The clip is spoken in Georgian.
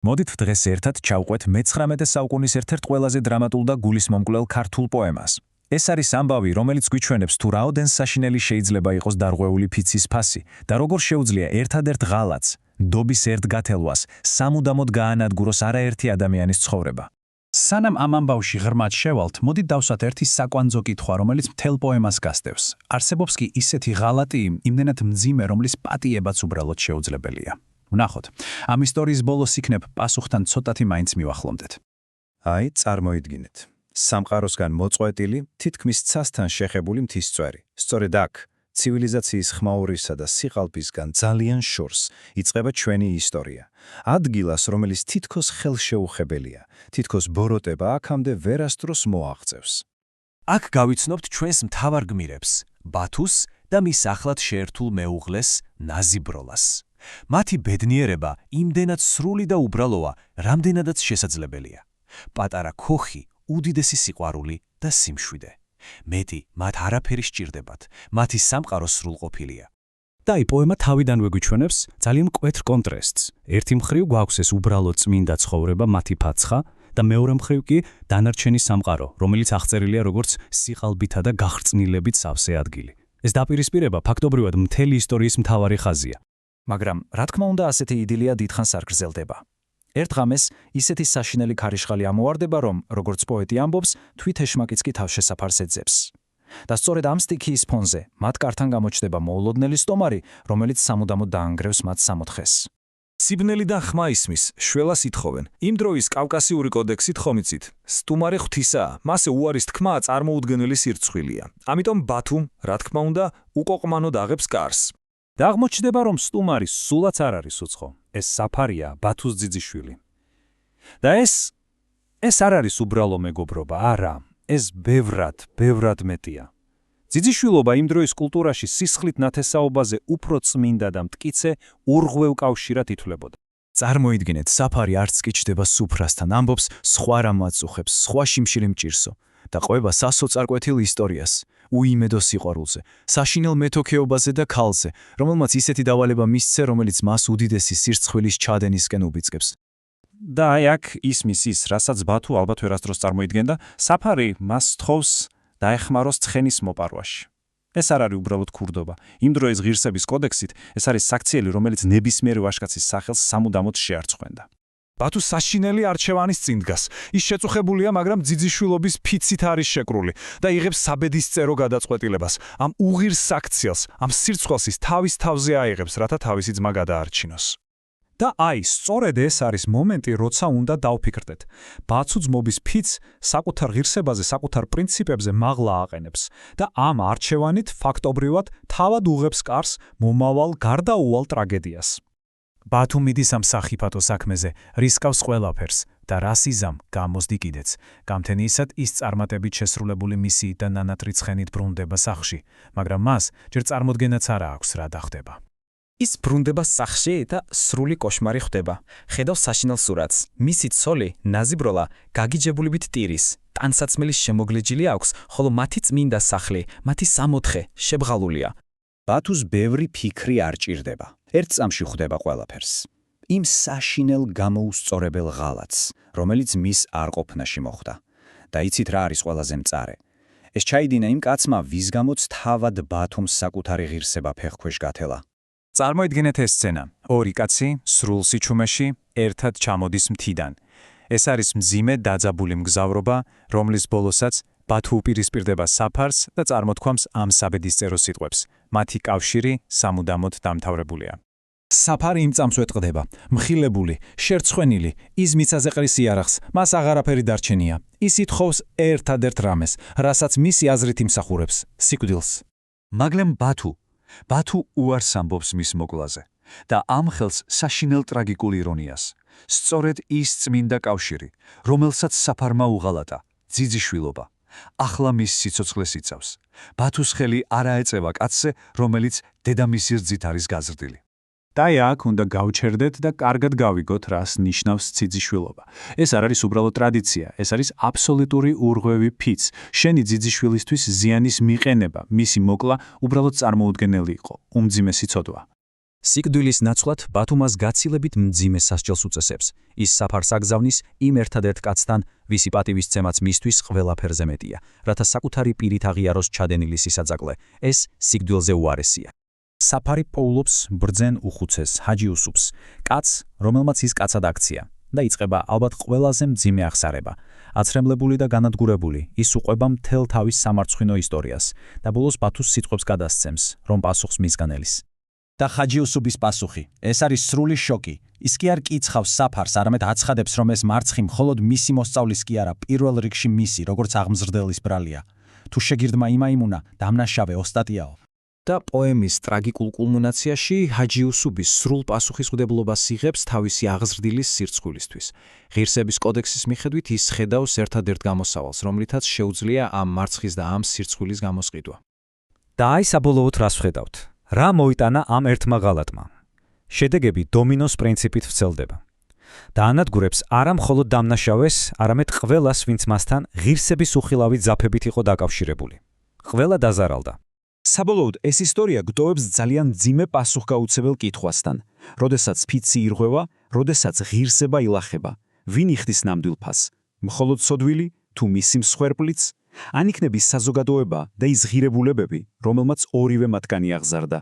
მოდით დღეს ერთად ჩავყვეთ მე-19 საუკუნის ერთ-ერთ ყველაზე დრამატულ და გულისმომკვლელ ქართულ პოემას. ეს არის ამბავი, რომელიც გვიჩვენებს თუ რაოდენ საშინელი შეიძლება იყოს დარღვეული ფიცის ფასი და როგორ შეუძლია ერთადერთ ღალატს, დობის ერთ გათელვას, სამუდამოდ გაანადგუროს არაერთი ადამიანის ცხოვრება. სანამ ამ ამბავში ღრმად შევალთ, მოდით დავსვათ ერთი საკვანძო კითხვა, რომელიც მთელ პოემას გასდევს. არსებობს კი ისეთი ღალატი, იმდენად მძიმე, რომლის პატიებაც უბრალოდ შეუძლებელია. ვნახოთ, ამ ისტორიის ბოლოს იქნებ პასუხთან ცოტათი მაინც მივახლომდეთ. აი, წარმოიდგინეთ. სამყაროსგან მოწყვეტილი, თითქმის ცასთან შეხებული მთისწვერი. სწორედ აქ, ცივილიზაციის ხმაურისა და სიყალბისგან ძალიან შორს იწყება ჩვენი ისტორია. ადგილას, რომელიც თითქოს ხელშეუხებელია, თითქოს ბოროტება აქამდე ვერასდროს მოაღწევს. აქ გავიცნობთ ჩვენს მთავარ გმირებს, ბათუს და მის ახლად შეერთულ მეუღლეს ნაზიბროლას. მათი ბედნიერება იმდენად სრული და უბრალოა, რამდენადაც შესაძლებელია. პატარა ქოხი, უდიდესი სიყვარული და სიმშვიდე. მეტი, მათ არაფერი სჭირდებათ, მათი სამყარო სრულყოფილია. და აი პოემა თავიდანვე გვიჩვენებს ძალიან მკვეთრ კონტრასტს. ერთი მხრივ გვაქვს ეს უბრალო წმინდა ცხოვრება, მათი ფაცხა და მეორე მხრივ კი დანარჩენი სამყარო, რომელიც აღწერილია როგორც სიყალბითა და გახრწნილებით სავსე ადგილი. ეს დაპირისპირება ფაქტობრივად მთელი ისტორიის მთავარი ხაზია. მაგრამ რა თქმა უნდა ასეთი იდილია დიდხანს არ გრძელდება. ერთ ღამეს ისეთი საშინელი ქარიშხალი ამოვარდება, რომ როგორც პოეტი ამბობს, თვით ეშმაკიც კი თავშესაფარს ეძებს. და სწორედ ამ სტიქიის ფონზე მათ კართან გამოჩნდება მოულოდნელი სტომარი, რომელიც სამუდამოდ დაანგრევს მათ სამოთხეს. სიბნელიდან ხმა ისმის, შველას ითხოვენ. იმ დროის კავკასიური კოდექსით ხომიცით, სტუმარი ღვთისაა, მასე უარის თქმა წარმოუდგენელი სირცხვილია. ამიტომ ბათუ, რა თქმა უნდა, უკოყმანოდ აღებს კარს. და აღმოჩნდება, რომ სტუმარი სულაც არ არის უცხო. ეს საფარია, ბათუს ძიძიშვილი. და ეს არ არის უბრალო მეგობრობა, არა, ეს ბევრად მეტია. ძიძიშვილობა იმ დროის კულტურაში სისხლით ნათესაობაზე უფრო წმინდა და მტკიცე ურღვევ კავშირად ითვლებოდა. წარმოიდგინეთ, საფარი არც კი ჩდება სუფრასთან, ამბობს სხვა რამ აწუხებს, სხვა შიმშილი მჭირსო და ყვება სასოწარკვეთილ ისტორიას, უიმედო სიყვარულზე, საშინელ მეთოქეობაზე და ქალზე, რომელმაც ისეთი დავალება მისცე, რომელიც მას უდიდესი სირცხვილის ჩადენისკენ უბიძგებს. და აი აქ ისმის ის, რასაც ბათუ ალბათ ვერასდროს წარმოიდგენდა, საფარი მას სთხოვს დაეხმაროს ცხენის მოპარვაში. ეს არ არის უბრალოდ ქურდობა. იმ დროის ღირსების კოდექსით ეს არის საქციელი, რომელიც ნებისმიერ ვაჟკაცის სახელს სამუდამოდ შეარწყვენდა. ბათუ საშინელი არჩევანის წინ დგას. ის შეწუხებულია, მაგრამ ძიძიშვილობის ფიცით არის შეკრული და იღებს საბედისწერო გადაწყვეტილებას. ამ უღირს საქციელს, ამ სირცხვალს ის თავის თავზე აიღებს, რათა თავისი ძმა გადაარჩინოს. და აი, სწორედ ეს არის მომენტი, როცა უნდა დავფიქრდეთ. ბაცუ ძმობის ფიცს საკუთარ ღირსებაზე, საკუთარ პრინციპებზე მაღლა აყენებს და ამ არჩევანით ფაქტობრივად თავად უღებს კარს მომავალ გარდაუვალ ტრაგედიას. ბათუ მიდის ამ სახიფათო საქმეზე, რისკავს ყველაფერს და რას იზამ, გამოსდი კიდეც. გამთენიისად ის წარმატებით შესრულებული მისიით და ნანატრიცხენით ბრუნდება სახლში, მაგრამ მას ჯერ წარმოდგენაც არა აქვს რა დახდება. ის ბრუნდება სახლში და სრული კოშმარი ხდება. ხედავს საშინელ სურათს. მისი ცოლი, ნაზიბროლა, გაგიჯებულებით ტირის, ტანსაცმელის შემოგლეჯილი აქვს, ხოლო მათი წმინდა სახლი, მათი სამოთხე შებღალულია. ბათუს ბევრი ფიქრი არ ჭირდება. ერთ წამში ხვდება ყველაფერს. იმ საშინელ გამოუსწორებელ ღალატს, რომელიც მის არყოფნაში მოხვდა. და იცით რა არის ყველაზე მწარე? ეს ჩაიდინა იმ კაცმა, ვის გამოც თავად ბათუმ საკუთარი ღირსება ფეხქვეშ გათელა. წარმოიდგინეთ ეს სცენა. ორი კაცი, სრულ სიჩუმეში, ერთად ჩამოდის მთიდან. ეს არის მძიმე დაძაბული მგზავრობა, რომლის ბოლოსაც ბათუ უპირისპირდება საფარს და წარმოთქვამს ამ საბედისწერო სიტყვებს. მათი კავშირი სამუდამოდ დამთავრებულია. საფარი იმ წამს ეტყდება, მხილებული, შერცხვენილი, ის მიწაზე ყრის იარაღს, მას აღარაფერი დარჩენია. ის ითხოვს ერთადერთ რამეს, რასაც მისი აზრით იმსახურებს, სიკვდილს. მაგრამ ბათუ უარს ამბობს მის მოკვლაზე და ამ ხელს საშინელ ტრაგიკულ ირონიას. სწორედ ის წმინდა კავშირი, რომელსაც საფარმა უღალატა, ძიძიშვილობა, ახლა მის სიცოცხლეს იცავს. ბათუს ხელი არ აეწევა კაცზე, რომელიც დედამისი რძით არის გაზრდილი. და აქ უნდა გავჩერდეთ და კარგად გავიგოთ, რას ნიშნავს ძიძიშვილობა. ეს არ არის უბრალოდ ტრადიცია, ეს არის აბსოლუტური ურღვევი ფიც. შენი ძიძიშვილისთვის ზიანის მიყენება, მისი მოკლა უბრალოდ წარმოუდგენელი იყო, უმძიმესი ცოდვა. სიკვდილის ნაცვლად ბათუმას გაცილებით მძიმე სასჯელს უწესებს. ის საფარს აგზავნის იმ ერთადერთ კაცთან, ვისი პატივისცემაც მისთვის ყველაფერზე მეტია, რათა საკუთარი პირით აღიაროს ჩადენილი სისაძაკლე. ეს სიკვდილზე უარესია. საფარი პოულობს ბრძენ უხუცეს ჰაჯი უსუფს, კაცს, რომელმაც ის კაცად აქცია და იწყება ალბათ ყველაზე მძიმე აღსარება. აცრემლებული და განადგურებული, ის უყვება მთელ თავის სამარცხვინო ისტორიას და ბოლოს ბათუს სიტყვებს გადასცემს, რომ პასუხს მისგან ელის. და ჰაჯი უსუფის პასუხი, ეს არის სრული შოკი. ის კი არ კიცხავს საფარს, არამედ აცხადებს, რომ ეს მარცხი მხოლოდ მისი მოსწავლის კი არა, პირველ რიგში მისი, როგორც აღმზრდელის ბრალია. თუ შეგირდმა იმაიმუნა, დამნაშავე ოსტატიაო. და პოემის ტრაგიკულ კულმინაციაში ჰაჯი უსუფის სრულ პასუხისმგებლობას იღებს თავისი აღზრდილის სირცხვილისთვის. ღირსების კოდექსის მიხედვით ის ხედავს ერთადერთ გამოსავალს, რომლითაც შეუძლია ამ მარცხის და ამ სირცხვილის გამოსყიდვა. და აი საბოლოოდ რას ვხედავთ? რა მოიტანა ამ ერთმა ღალატმა? შედეგები დომინოს პრინციპით ვრცელდება. და ანადგურებს არა მხოლოდ დამნაშავეს, არამედ ყველას, ვინც მასთან ღირსების უხილავით ძაფებით იყო დაკავშირებული. ყველა დაზარალდა. საბოლოოდ ეს ისტორია გვტოვებს ძალიან მძიმე პასუხგაუცებელ კითხვასთან. როდესაც ფიცი ირღვევა, როდესაც ღირსება ილახება, ვინ იხდის ნამდვილ ფასს? მხოლოდ სოდვილი თუ მისი მსხვერპლიც? ან იქნების საზოგადოება და ის ღირებულებები, რომელმაც ორივე მათგანი აღზარდა